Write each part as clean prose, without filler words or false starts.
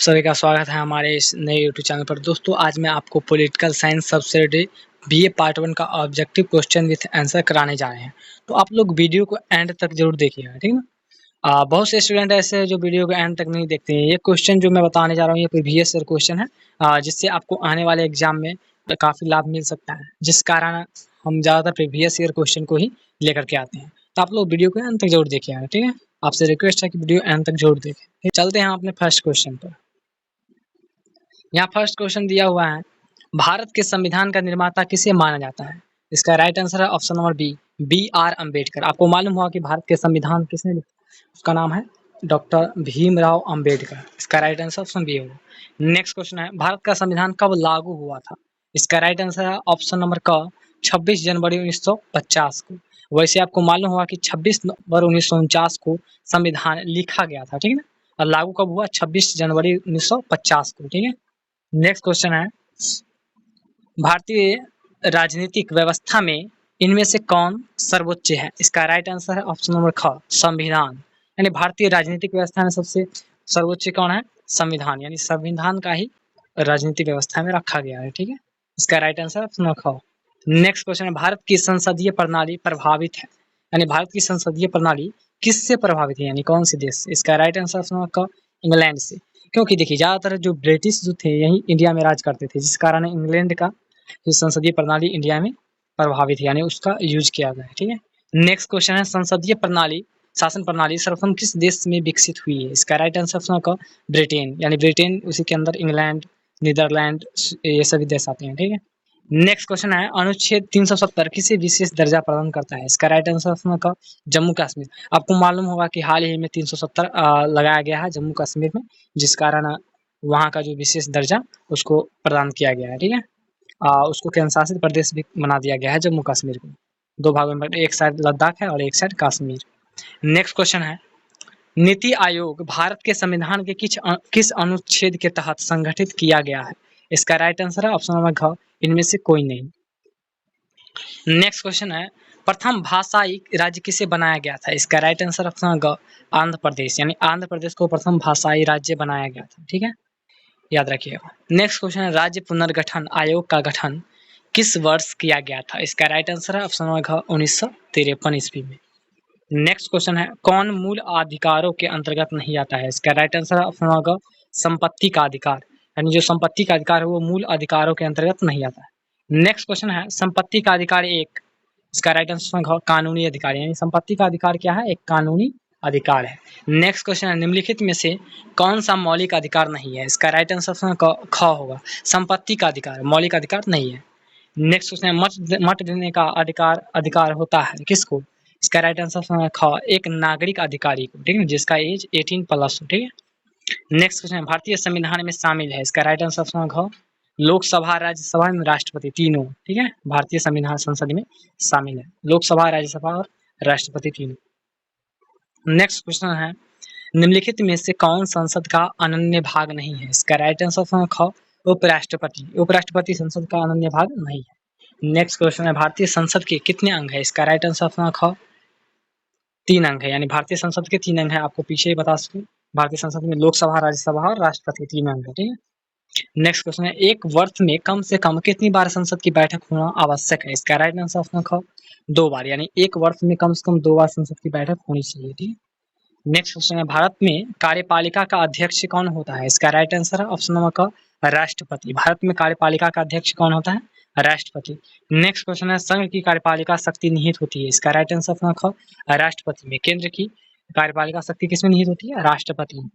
सभी का स्वागत है हमारे इस नए यूट्यूब चैनल पर। दोस्तों आज मैं आपको political science subsidy BA part 1 का ऑब्जेक्टिव क्वेश्चन विथ आंसर कराने जा रहे हैं। तो आप लोग वीडियो को एंड तक जरूर देखिएगा, ठीक है ना। बहुत से स्टूडेंट ऐसे हैं जो वीडियो को एंड तक नहीं देखते हैं। ये क्वेश्चन जो मैं बताने जा रहा हूँ ये प्रीवियस ईयर क्वेश्चन है, जिससे आपको आने वाले एग्जाम में काफ़ी लाभ मिल सकता है, जिस कारण हम ज़्यादातर प्रीवियस ईयर क्वेश्चन को ही लेकर के आते हैं। तो आप लोग वीडियो को एंड तक जरूर देखिएगा, ठीक है। आपसे रिक्वेस्ट है कि वीडियो एंड तक जरूर देखें। चलते हैं अपने फर्स्ट क्वेश्चन पर। यहाँ फर्स्ट क्वेश्चन दिया हुआ है, भारत के संविधान का निर्माता किसे माना जाता है? इसका राइट आंसर है option number B R Ambedkar. आपको मालूम होगा कि भारत के संविधान किसने लिखा? उसका नाम है डॉक्टर भीमराव अम्बेडकर। इसका राइट आंसर ऑप्शन बी होगा। नेक्स्ट क्वेश्चन है, भारत का संविधान कब लागू हुआ था? इसका राइट आंसर है ऑप्शन नंबर क 26 जनवरी 1950 को। वैसे आपको मालूम होगा कि 26 नवंबर 1949 को संविधान लिखा गया था, ठीक है ना। और लागू कब हुआ? 26 जनवरी 1950 को, ठीक है। नेक्स्ट क्वेश्चन है, भारतीय राजनीतिक व्यवस्था में इनमें से कौन सर्वोच्च है? इसका राइट आंसर है ऑप्शन नंबर ख संविधान। यानी भारतीय राजनीतिक व्यवस्था में सबसे सर्वोच्च कौन है? संविधान। यानी संविधान का ही राजनीतिक व्यवस्था में रखा गया है, ठीक है। इसका राइट आंसर ऑप्शन नंबर ख। नेक्स्ट क्वेश्चन है, भारत की संसदीय प्रणाली प्रभावित है, यानी भारत की संसदीय प्रणाली किससे प्रभावित है, यानी कौन से देश से? इसका राइट आंसर ऑप्शन नंबर क इंग्लैंड से। क्योंकि देखिए ज़्यादातर जो ब्रिटिश जो थे यही इंडिया में राज करते थे, जिस कारण इंग्लैंड का संसदीय प्रणाली इंडिया में प्रभावित है, यानी उसका यूज किया गया है, ठीक है। नेक्स्ट क्वेश्चन है, संसदीय प्रणाली शासन प्रणाली सर्वप्रथम किस देश में विकसित हुई है? इसका राइट आंसर ऑप्शन का ब्रिटेन, यानी ब्रिटेन, उसी के अंदर इंग्लैंड, नीदरलैंड, ये सभी देश आते हैं, ठीक है। नेक्स्ट क्वेश्चन है, अनुच्छेद 370 किसे विशेष दर्जा प्रदान करता है? इसका राइट आंसर ऑप्शन का जम्मू कश्मीर। आपको मालूम होगा कि हाल ही में 370 लगाया गया है जम्मू कश्मीर में, जिस कारण वहाँ का जो विशेष दर्जा उसको प्रदान किया गया है, ठीक है। उसको केंद्रशासित प्रदेश भी बना दिया गया है जम्मू कश्मीर को। दो भागों में, एक साइड लद्दाख है और एक साइड कश्मीर। नेक्स्ट क्वेश्चन है, नीति आयोग भारत के संविधान के किस अनुच्छेद के तहत संगठित किया गया है? इसका राइट आंसर है ऑप्शन नंबर घ इनमें से कोई नहीं। नेक्स्ट क्वेश्चन है, प्रथम भाषाई राज्य किसे बनाया गया था? इसका राइट आंसर ऑप्शन ग आंध्र प्रदेश, यानी आंध्र प्रदेश को प्रथम भाषाई राज्य बनाया गया था, ठीक है, याद रखिएगा। नेक्स्ट क्वेश्चन है, राज्य पुनर्गठन आयोग का गठन किस वर्ष किया गया था? इसका राइट आंसर है ऑप्शन नंबर घ 1953 ईस्वी में। नेक्स्ट क्वेश्चन है, कौन मूल अधिकारों के अंतर्गत नहीं आता है? इसका राइट आंसर है ऑप्शन नंबर ग संपत्ति का अधिकार, यानी जो संपत्ति का अधिकार है वो मूल अधिकारों के अंतर्गत नहीं आता है। नेक्स्ट क्वेश्चन है, संपत्ति का अधिकार एक, इसका राइट आंसर कानूनी अधिकार, यानी संपत्ति का अधिकार क्या है? एक कानूनी अधिकार है। नेक्स्ट क्वेश्चन है, निम्नलिखित में से कौन सा मौलिक अधिकार नहीं है? इसका राइट आंसर ख होगा, संपत्ति का अधिकार मौलिक अधिकार नहीं है। नेक्स्ट क्वेश्चन है, मत देने का अधिकार होता है किसको? इसका राइट आंसर ख एक नागरिक अधिकारी को, ठीक है, जिसका एज 18+ हो, ठीक है। नेक्स्ट क्वेश्चन है, भारतीय संविधान में शामिल है? इसका राइट आंसर घ लोकसभा, राज्यसभा में राष्ट्रपति तीनों, ठीक है, भारतीय संविधान संसद में शामिल है, लोकसभा, राज्यसभा और राष्ट्रपति तीनों। नेक्स्ट क्वेश्चन है, निम्नलिखित में से कौन संसद का अनन्य भाग नहीं है? इसका राइट आंसर ख उपराष्ट्रपति, उपराष्ट्रपति संसद का अनन्य भाग नहीं है। नेक्स्ट क्वेश्चन है, भारतीय संसद के कितने अंग है? इसका राइट आंसर ख 3 अंग है, यानी भारतीय संसद के 3 अंग है। आपको पीछे ही बता सकूं, भारतीय संसद में लोकसभा, राज्यसभा और राष्ट्रपति 3 अंग है, ठीक है। नेक्स्ट क्वेश्चन है, एक वर्ष में कम से कम कितनी बार संसद की बैठक होना आवश्यक है? इसका राइट आंसर ऑप्शन ख 2 बार, यानी एक वर्ष में कम से कम 2 बार संसद की बैठक होनी चाहिए, ठीक है। नेक्स्ट क्वेश्चन है, भारत में कार्यपालिका का अध्यक्ष कौन होता है? इसका राइट आंसर है ऑप्शन नंबर क राष्ट्रपति। भारत में कार्यपालिका का अध्यक्ष कौन होता है? राष्ट्रपति। नेक्स्ट क्वेश्चन है, संघ की कार्यपालिका शक्ति निहित होती है? इसका राइट आंसर ऑप्शन ख राष्ट्रपति में। केंद्र की कार्यपालिका शक्ति किसमें निहित होती है? राष्ट्रपति में।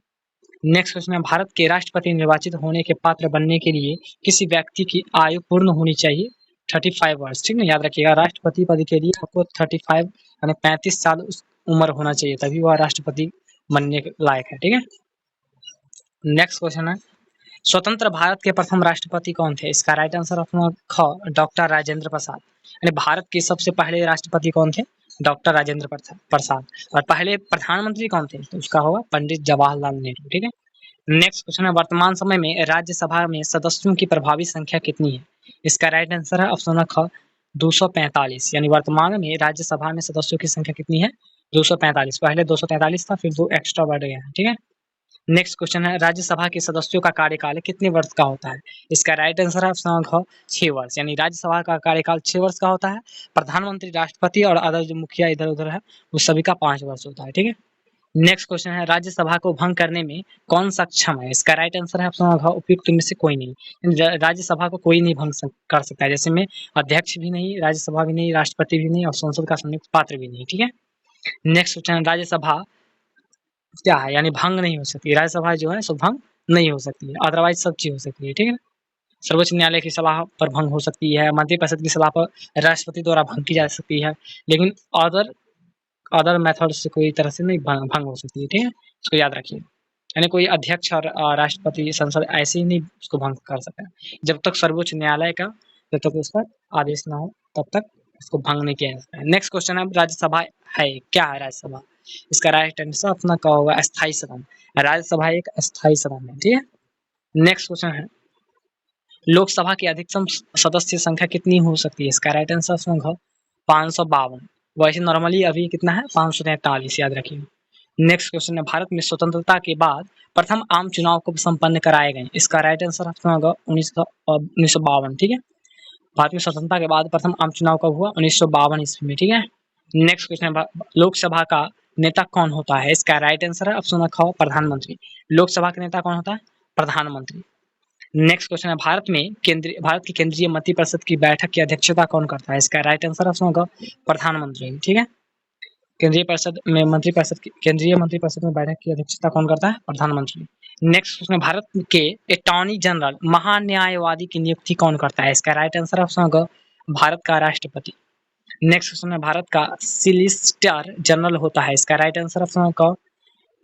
नेक्स्ट क्वेश्चन है, भारत के राष्ट्रपति निर्वाचित होने के पात्र बनने के लिए किसी व्यक्ति की आयु पूर्ण होनी चाहिए 35 वर्ष, ठीक है, याद रखिएगा। राष्ट्रपति पद के लिए आपको 35 यानी 35 साल उम्र होना चाहिए, तभी वह राष्ट्रपति बनने के लायक है, ठीक है। नेक्स्ट क्वेश्चन है, स्वतंत्र भारत के प्रथम राष्ट्रपति कौन थे? इसका राइट आंसर ऑप्शन ख डॉक्टर राजेंद्र प्रसाद, यानी भारत के सबसे पहले राष्ट्रपति कौन थे? डॉक्टर राजेंद्र प्रसाद। और पहले प्रधानमंत्री कौन थे? तो उसका होगा पंडित जवाहरलाल नेहरू, ठीक है। नेक्स्ट क्वेश्चन है, वर्तमान समय में राज्यसभा में सदस्यों की प्रभावी संख्या कितनी है? इसका राइट आंसर है ऑप्शन ख 245, यानी वर्तमान में राज्यसभा में सदस्यों की संख्या कितनी है? 245। पहले 243 था, फिर 2 एक्स्ट्रा बढ़ गया है, ठीक है। नेक्स्ट क्वेश्चन है राज्यसभा के सदस्यों का कार्यकाल कितने वर्ष का होता है? इसका राइट आंसर है ऑप्शन ख 6 वर्ष, यानी राज्यसभा का कार्यकाल 6 वर्ष का होता है। प्रधानमंत्री, राष्ट्रपति और अदर जो मुखिया इधर-उधर है, वो सभी का 5 वर्ष होता है, ठीक है? नेक्स्ट क्वेश्चन है राज्यसभा को भंग करने में कौन सक्षम है? इसका राइट आंसर है ऑप्शन घ उपयुक्त में से कोई नहीं। राज्यसभा को कोई नहीं भंग कर सकता है, जैसे में अध्यक्ष भी नहीं, राज्यसभा भी नहीं, राष्ट्रपति भी नहीं और संसद का संयुक्त पात्र भी नहीं, ठीक है? नेक्स्ट क्वेश्चन है राज्यसभा क्या है, यानी भंग नहीं हो सकती। राज्यसभा जो है सो भंग नहीं हो सकती है, अदरवाइज सब चीज हो सकती है, ठीक है? सर्वोच्च न्यायालय की सलाह पर भंग हो सकती है, मंत्रिपरिषद की सलाह पर राष्ट्रपति द्वारा भंग की जा सकती है, लेकिन अदर अदर मेथड से कोई तरह से नहीं भंग हो सकती है, ठीक है? इसको याद रखिए। यानी कोई अध्यक्ष और राष्ट्रपति, संसद ऐसे ही नहीं उसको भंग कर सकता है। जब तक सर्वोच्च न्यायालय का जब तक उसका आदेश ना हो तब तक इसको भंग नहीं किया जा सकता है। नेक्स्ट क्वेश्चन है राज्यसभा है क्या है राज्यसभा? इसका राइट आंसर अपना क्या होगा? अस्थायी सदन। राज्यसभा एक अस्थायी सदन है, ठीक है? नेक्स्ट क्वेश्चन है लोकसभा की अधिकतम सदस्य संख्या कितनी हो सकती है? इसका राइट आंसर होगा 552। वैसे नॉर्मली अभी कितना है? 543, याद रखिए। नेक्स्ट क्वेश्चन है भारत में स्वतंत्रता के बाद प्रथम आम चुनाव कब संपन्न कराए गए? इसका राइट आंसर ऑप्शन होगा 1952, ठीक है? भारत में स्वतंत्रता के बाद प्रथम आम चुनाव कब हुआ? 1952 ईस्वी में, ठीक है? नेक्स्ट क्वेश्चन है लोकसभा का नेता कौन होता है? इसका राइट आंसर है ऑप्शन ख प्रधानमंत्री। लोकसभा का नेता कौन होता है? प्रधानमंत्री। नेक्स्ट क्वेश्चन है भारत की केंद्रीय मंत्रिपरिषद की बैठक की अध्यक्षता कौन करता है? इसका राइट आंसर ऑप्शन होगा प्रधानमंत्री, ठीक है? केंद्रीय मंत्रिपरिषद में बैठक की अध्यक्षता कौन करता है? प्रधानमंत्री। नेक्स्ट क्वेश्चन भारत के अटॉर्नी जनरल महान्यायवादी की नियुक्ति कौन करता है? इसका राइट आंसर ऑप्शन होगा भारत का राष्ट्रपति। नेक्स्ट क्वेश्चन है भारत का सॉलिसिटर जनरल होता है? इसका राइट आंसर ऑप्शन होगा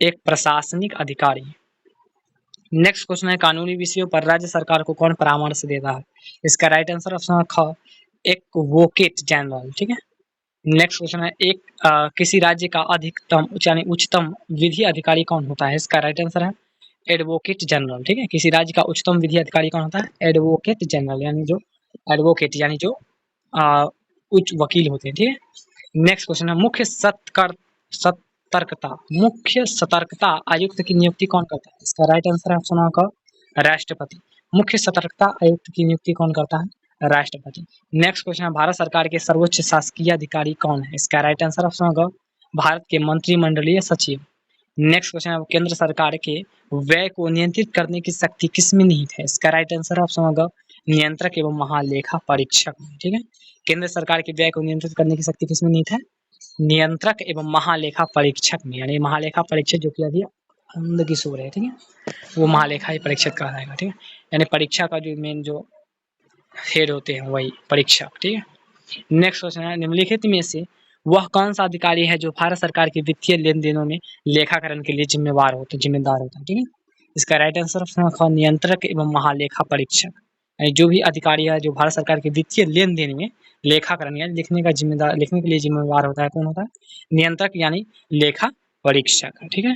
एक प्रशासनिक अधिकारी। नेक्स्ट क्वेश्चन है कानूनी विषयों पर राज्य सरकार को कौन परामर्श देता है? इसका राइट आंसर ऑप्शन ख एडवोकेट जनरल, ठीक है? नेक्स्ट क्वेश्चन है किसी राज्य का अधिकतम यानी उच्चतम विधि अधिकारी कौन होता है? इसका राइट आंसर है एडवोकेट जनरल, ठीक है? किसी राज्य का उच्चतम विधि अधिकारी कौन होता है? एडवोकेट जनरल, यानी जो एडवोकेट यानी जो उच्च वकील होते हैं, ठीक है? नेक्स्ट क्वेश्चन है मुख्य सतर्कता आयुक्त की नियुक्ति कौन करता है? इसका राइट आंसर है ऑप्शन का राष्ट्रपति। मुख्य सतर्कता आयुक्त की नियुक्ति कौन करता है? राष्ट्रपति। नेक्स्ट क्वेश्चन है भारत सरकार के सर्वोच्च शासकीय अधिकारी कौन है? इसका राइट आंसर ऑप्शन होगा भारत के मंत्रिमंडलीय सचिव। नेक्स्ट क्वेश्चन है केंद्र सरकार के व्यय को नियंत्रित करने की शक्ति किसमें निहित है? इसका राइट आंसर ऑप्शन होगा नियंत्रक एवं महालेखा परीक्षक, ठीक है? केंद्र सरकार के व्यय को नियंत्रित करने की शक्ति किसमें निहित है? नियंत्रक एवं महालेखा परीक्षक में, यानी महालेखा परीक्षक जो कि अभी अंध की सूर है, ठीक है? वो महालेखा ही परीक्षक कहलाएगा, ठीक है? यानी परीक्षा का जो मेन जो हेड होते हैं वही परीक्षक, ठीक है? नेक्स्ट क्वेश्चन है निम्नलिखित में से वह कौन सा अधिकारी है जो भारत सरकार के वित्तीय लेन देनों में लेखाकरण के लिए जिम्मेदार होता है, ठीक है? इसका राइट आंसर ऑप्शन नियंत्रक एवं महालेखा परीक्षक। जो भी अधिकारी है जो भारत सरकार के वित्तीय लेन देन में लेखाकरण या लिखने के लिए जिम्मेदार होता है, कौन होता है? नियंत्रक यानी लेखा परीक्षक, ठीक है?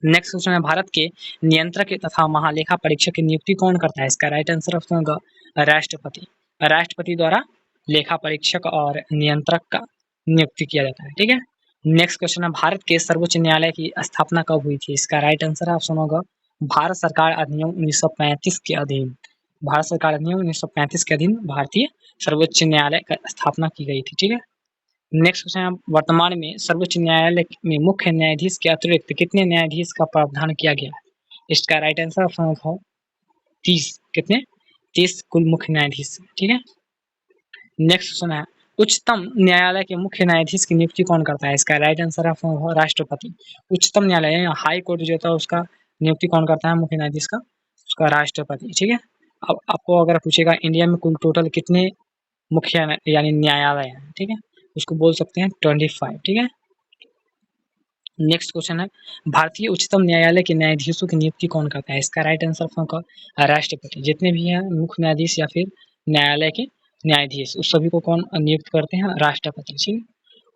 नेक्स्ट क्वेश्चन है भारत के नियंत्रक तथा महालेखा परीक्षक की नियुक्ति कौन करता है? इसका राइट आंसर ऑप्शन होगा राष्ट्रपति। राष्ट्रपति द्वारा लेखा परीक्षक और नियंत्रक का नियुक्ति किया जाता है, ठीक है? नेक्स्ट क्वेश्चन है भारत के सर्वोच्च न्यायालय की स्थापना कब हुई थी? इसका राइट आंसर ऑप्शन होगा भारत सरकार अधिनियम 1935 के अधीन। भारत सरकार अधिनियम 1935 के अधीन भारतीय सर्वोच्च न्यायालय का स्थापना की गई थी, ठीक है? नेक्स्ट क्वेश्चन है वर्तमान में सर्वोच्च न्यायालय में मुख्य न्यायाधीश के अतिरिक्त कितने न्यायाधीश का प्रावधान किया गया है? इसका राइट आंसर ऑप्शन होगा 30। कितने? 30 कुल मुख्य न्यायाधीश, ठीक है? नेक्स्ट क्वेश्चन है उच्चतम न्यायालय के मुख्य न्यायाधीश की नियुक्ति कौन करता है? इसका राइट आंसर ऑप्शन होगा राष्ट्रपति। उच्चतम न्यायालय हाई कोर्ट जो होता है उसका नियुक्ति कौन करता है मुख्य न्यायाधीश का? उसका राष्ट्रपति, ठीक है? अब आपको अगर पूछेगा इंडिया में कुल टोटल कितने मुख्य यानी न्यायालय हैं, ठीक है? उसको बोल सकते हैं 25, ठीक है? नेक्स्ट क्वेश्चन है भारतीय उच्चतम न्यायालय के न्यायाधीशों की नियुक्ति कौन करता है? इसका राइट आंसर होगा राष्ट्रपति। जितने भी हैं मुख्य न्यायाधीश या फिर न्यायालय के न्यायाधीश उस सभी को कौन नियुक्त करते हैं? राष्ट्रपति, ठीक है?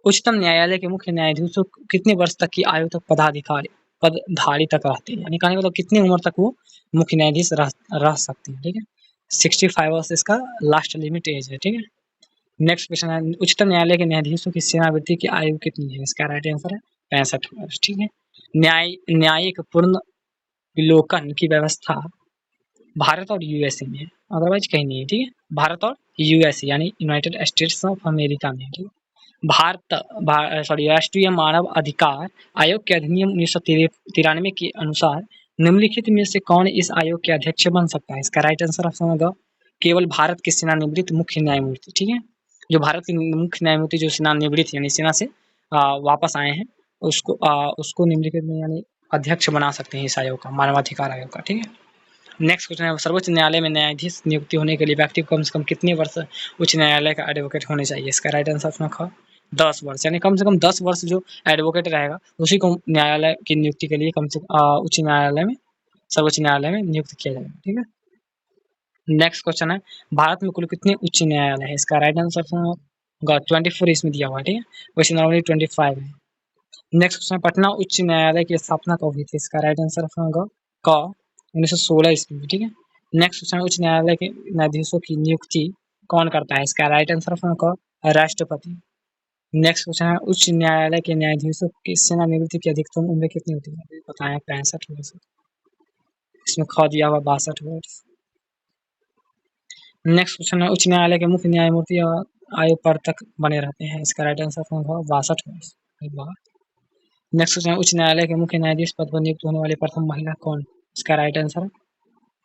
उच्चतम न्यायालय के मुख्य न्यायाधीशों कितने वर्ष तक की आयु तक पदधारी तक रहते हैं, यानी कहने का मतलब कितनी उम्र तक वो मुख्य न्यायाधीश रह सकते हैं, ठीक है? 65 वर्ष इसका लास्ट लिमिट एज है, ठीक है? नेक्स्ट क्वेश्चन है उच्चतम न्यायालय के न्यायाधीशों की सेवानिवृत्ति की आयु कितनी है? इसका राइट आंसर है 65 वर्ष। ठीक है। न्यायिक पूर्ण विलोकन की व्यवस्था भारत और यूएसए में है, अदरवाइज कहीं नहीं है। ठीक है। भारत और यूएसए यानी यूनाइटेड स्टेट्स ऑफ अमेरिका में है। ठीक है। राष्ट्रीय मानव अधिकार आयोग के अधिनियम 1993 के अनुसार निम्नलिखित में से कौन इस आयोग के अध्यक्ष बन सकता है? इसका राइट आंसर ऑप्शन होगा केवल भारत के सेवानिवृत्त मुख्य न्यायमूर्ति। ठीक है। जो भारत के मुख्य न्यायमूर्ति जो सेवानिवृत्त यानी सेना से वापस आए हैं उसको निम्नलिखित में यानी अध्यक्ष बना सकते हैं इस आयोग का, मानवाधिकार आयोग का। ठीक है। नेक्स्ट क्वेश्चन है सर्वोच्च न्यायालय में न्यायाधीश नियुक्ति होने के लिए व्यक्ति को कम से कम कितने वर्ष उच्च न्यायालय का एडवोकेट होने चाहिए? इसका राइट आंसर ऑप्शन ख 10 वर्ष, यानी कम से कम 10 वर्ष जो एडवोकेट रहेगा उसी को न्यायालय की नियुक्ति के लिए उच्च न्यायालय में सर्वोच्च न्यायालय में नियुक्त किया जाएगा। ठीक है। नेक्स्ट क्वेश्चन है भारत में कुल कितने उच्च न्यायालय है? इसका राइट आंसर ऑप्शन 24 इसमें दिया हुआ है। ठीक है। वैसे नॉर्मली 25 है। नेक्स्ट क्वेश्चन पटना उच्च न्यायालय की स्थापना कब हुई थी? इसका राइट आंसर ऑप्शन क 1916 ईस्वी में। ठीक है। नेक्स्ट क्वेश्चन उच्च न्यायालय के न्यायाधीशों की नियुक्ति कौन करता है? इसका राइट आंसर ऑप्शन क राष्ट्रपति। नेक्स्ट क्वेश्चन है उच्च न्यायालय के न्यायाधीशों की सेवानिवृत्ति की अधिकतम उम्र कितनी होती है? बताएं 65 वर्ष। इसमें ख दिया हुआ 62 वर्ष। नेक्स्ट क्वेश्चन है उच्च न्यायालय के मुख्य न्यायमूर्ति आयु पर तक बने रहते हैं? इसका राइट आंसर ऑप्शन ख 62 वर्ष। नेक्स्ट क्वेश्चन है उच्च न्यायालय के मुख्य न्यायाधीश पद पर नियुक्त होने वाली प्रथम महिला कौन? इसका राइट आंसर है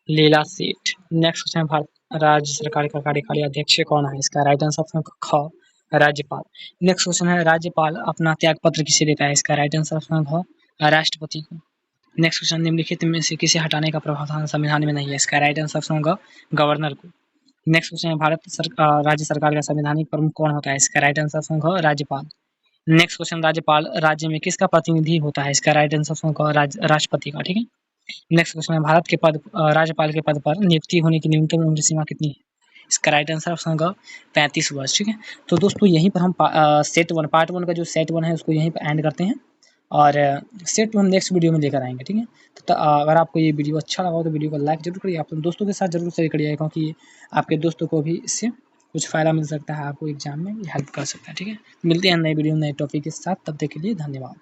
लीला सेठ। नेक्स्ट क्वेश्चन भारत राज्य सरकार का कार्यकारी अध्यक्ष कौन है? इसका राइट आंसर ऑप्शन ख राज्यपाल। नेक्स्ट क्वेश्चन है राज्यपाल अपना त्यागपत्र किसे देता है? इसका राइट आंसर ऑप्शन ख राष्ट्रपति को। नेक्स्ट क्वेश्चन निम्नलिखित में से किसे हटाने का प्रावधान संविधान में नहीं है? इसका राइट आंसर ऑप्शन ग गवर्नर को। नेक्स्ट क्वेश्चन है राज्य सरकार का संवैधानिक प्रमुख कौन होता है? इसका राइट आंसर ऑप्शन ग राज्यपाल। नेक्स्ट क्वेश्चन राज्यपाल राज्य में किसका प्रतिनिधि होता है? इसका राइट आंसर ऑप्शन क राष्ट्रपति का। ठीक है। नेक्स्ट क्वेश्चन है भारत के राज्यपाल के पद पर नियुक्ति होने की न्यूनतम उम्र सीमा कितनी है? इसका राइट आंसर ऑप्शन ग 35 वर्ष। ठीक है। तो दोस्तों यहीं पर हम सेट 1 पार्ट 1 का जो सेट 1 है उसको यहीं पर एंड करते हैं और सेट 2 हम नेक्स्ट वीडियो में लेकर आएंगे। ठीक है। तो अगर आपको ये वीडियो अच्छा लगा हो तो वीडियो को लाइक जरूर करिए, अपने दोस्तों के साथ जरूर शेयर करिए क्योंकि आपके दोस्तों को भी इससे कुछ फ़ायदा मिल सकता है, आपको एग्जाम में हेल्प कर सकता है। ठीक है। मिलते हैं नए वीडियो नए टॉपिक के साथ, तब तक के लिए धन्यवाद।